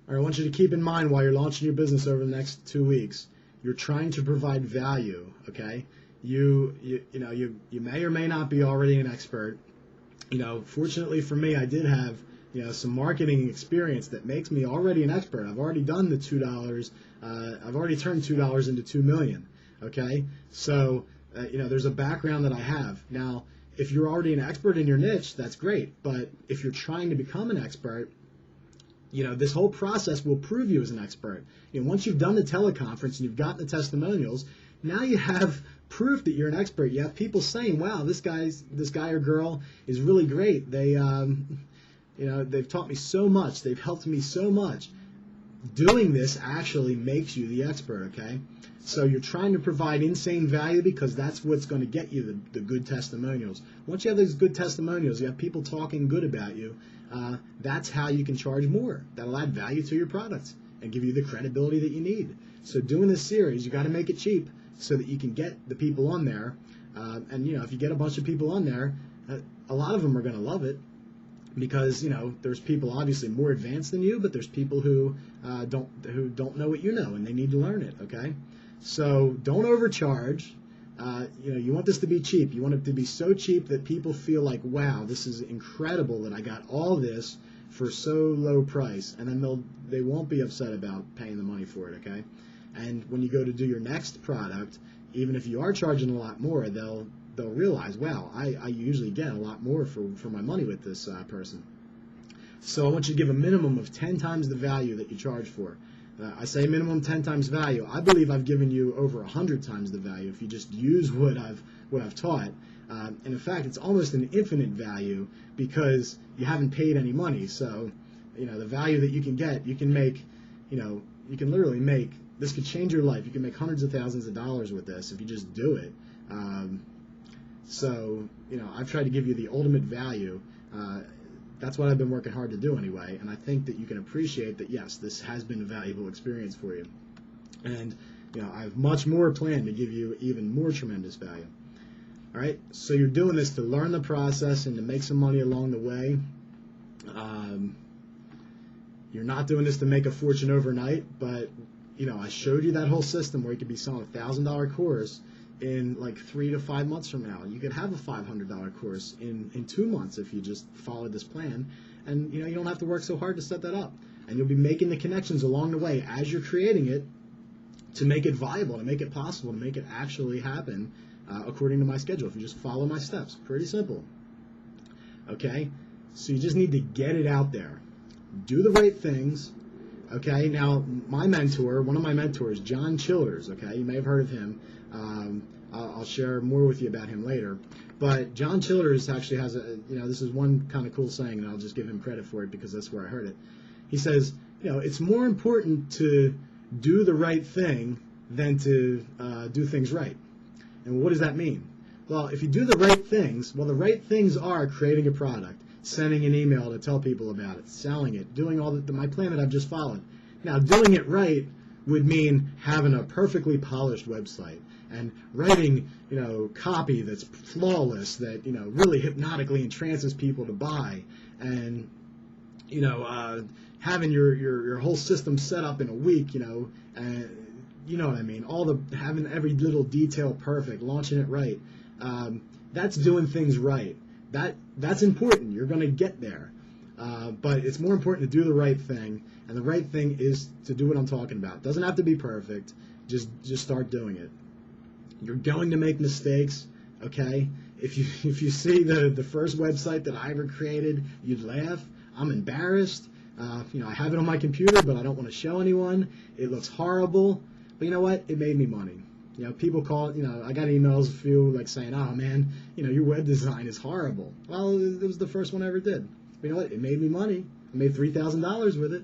All right, I want you to keep in mind while you're launching your business over the next 2 weeks, you're trying to provide value, okay? You may or may not be already an expert. Fortunately for me, I did have some marketing experience that makes me already an expert. I've already done the $2. I've already turned $2 into $2 million. Okay, so there's a background that I have. Now, if you're already an expert in your niche, that's great. But if you're trying to become an expert, this whole process will prove you as an expert. Once you've done the teleconference and you've gotten the testimonials, now you have proof that you're an expert. You have people saying, "Wow, this guy or girl is really great. They've taught me so much. They've helped me so much." Doing this actually makes you the expert, okay? So you're trying to provide insane value because that's what's going to get you the good testimonials. Once you have those good testimonials, you have people talking good about you, that's how you can charge more. That'll add value to your product and give you the credibility that you need. So doing this series, you got to make it cheap so that you can get the people on there. And if you get a bunch of people on there, a lot of them are going to love it. Because there's people obviously more advanced than you, but there's people who don't know what you know, and they need to learn it. Okay, so don't overcharge. You want this to be cheap. You want it to be so cheap that people feel like, wow, this is incredible that I got all this for so low price, and then they won't be upset about paying the money for it. Okay, and when you go to do your next product, even if you are charging a lot more, they'll realize, wow, I usually get a lot more for my money with this person. So I want you to give a minimum of 10 times the value that you charge for. I say minimum 10 times value. I believe I've given you over 100 times the value if you just use what I've taught. And in fact, it's almost an infinite value because you haven't paid any money. So, the value that you can get, you can make, you can literally make, this could change your life. You can make hundreds of thousands of dollars with this if you just do it. So, I've tried to give you the ultimate value. That's what I've been working hard to do anyway, and I think that you can appreciate that, yes, this has been a valuable experience for you. And, I have much more planned to give you even more tremendous value. All right, so you're doing this to learn the process and to make some money along the way. You're not doing this to make a fortune overnight, but, I showed you that whole system where you could be selling a $1,000 course in like 3 to 5 months from now. You could have a $500 course in 2 months if you just followed this plan, and you don't have to work so hard to set that up, and you'll be making the connections along the way as you're creating it to make it viable, to make it possible, to make it actually happen according to my schedule. If you just follow my steps, pretty simple. Okay, so you just need to get it out there, do the right things. Okay, now one of my mentors, John Childers, okay, you may have heard of him. I'll share more with you about him later. But John Childers actually has this is one kind of cool saying, and I'll just give him credit for it because that's where I heard it. He says, it's more important to do the right thing than to do things right. And what does that mean? Well, if you do the right things, the right things are creating a product, sending an email to tell people about it, selling it, doing all my plan that I've just followed. Now, doing it right would mean having a perfectly polished website and writing, copy that's flawless, that, really hypnotically entrances people to buy, and, having your whole system set up in a week, and you know what I mean, having every little detail perfect, launching it right. That's doing things right. That's important. You're going to get there. But it's more important to do the right thing, and the right thing is to do what I'm talking about. It doesn't have to be perfect. Just start doing it. You're going to make mistakes, okay? If you see the first website that I ever created, you'd laugh. I'm embarrassed. I have it on my computer, but I don't want to show anyone. It looks horrible. But you know what? It made me money. People call it, I got emails, a few, like saying, oh, man, your web design is horrible. Well, it was the first one I ever did. But you know what? It made me money. I made $3,000 with it,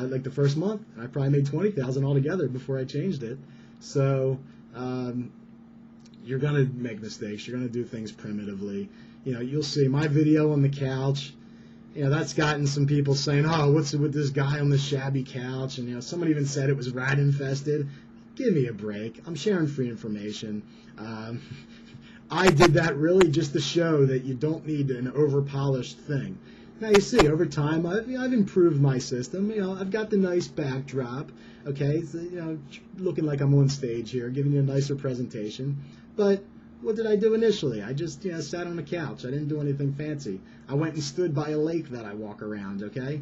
like the first month. I probably made $20,000 altogether before I changed it. So you're going to make mistakes. You're going to do things primitively. You'll see my video on the couch. That's gotten some people saying, oh, what's with this guy on this shabby couch? And, someone even said it was rat infested. Give me a break. I'm sharing free information. I did that really just to show that you don't need an over-polished thing. Now you see, over time, I've improved my system. I've got the nice backdrop. Okay, so, looking like I'm on stage here, giving you a nicer presentation. But what did I do initially? I just sat on the couch. I didn't do anything fancy. I went and stood by a lake that I walk around. Okay,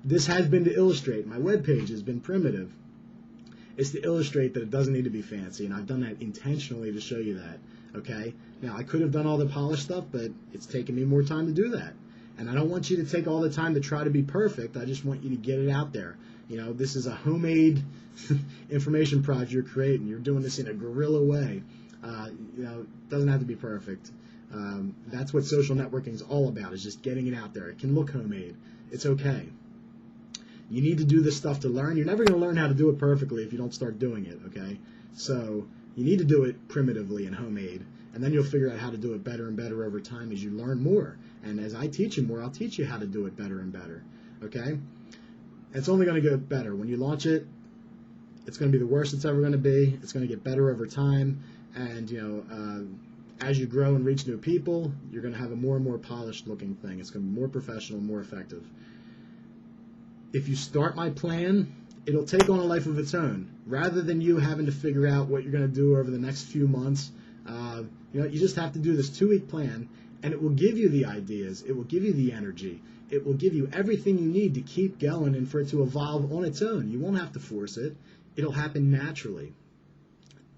this has been to illustrate. My webpage has been primitive. It's to illustrate that it doesn't need to be fancy, and I've done that intentionally to show you that. Okay? Now, I could have done all the polished stuff, but it's taken me more time to do that. And I don't want you to take all the time to try to be perfect. I just want you to get it out there. This is a homemade information project you're creating. You're doing this in a guerrilla way. It doesn't have to be perfect. That's what social networking is all about, is just getting it out there. It can look homemade. It's okay. You need to do this stuff to learn. You're never going to learn how to do it perfectly if you don't start doing it, okay? So you need to do it primitively and homemade, and then you'll figure out how to do it better and better over time as you learn more. And as I teach you more, I'll teach you how to do it better and better, okay? It's only going to get better. When you launch it, it's going to be the worst it's ever going to be. It's going to get better over time, and, as you grow and reach new people, you're going to have a more and more polished-looking thing. It's going to be more professional, more effective. If you start my plan, it'll take on a life of its own. Rather than you having to figure out what you're going to do over the next few months, you just have to do this 2-week plan, and it will give you the ideas. It will give you the energy. It will give you everything you need to keep going and for it to evolve on its own. You won't have to force it. It'll happen naturally.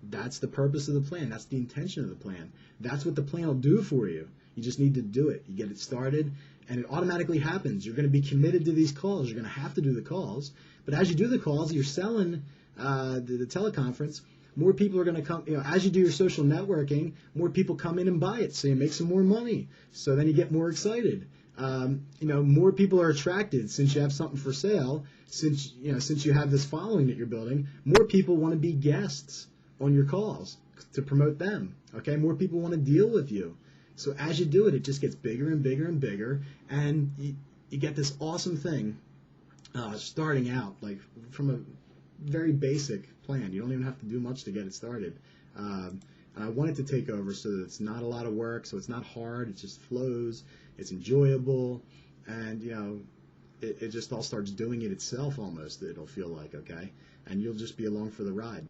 That's the purpose of the plan. That's the intention of the plan. That's what the plan will do for you. You just need to do it. You get it started, and it automatically happens. You're going to be committed to these calls. You're going to have to do the calls. But as you do the calls, you're selling the teleconference. More people are going to come. As you do your social networking, more people come in and buy it, so you make some more money. So then you get more excited. More people are attracted since you have something for sale. Since you have this following that you're building, more people want to be guests on your calls to promote them. Okay, more people want to deal with you. So as you do it, it just gets bigger and bigger and bigger, and you get this awesome thing starting out, like from a very basic plan. You don't even have to do much to get it started. And I want it to take over so that it's not a lot of work, so it's not hard, it just flows, it's enjoyable, and it just all starts doing it itself almost, it'll feel like, okay? And you'll just be along for the ride.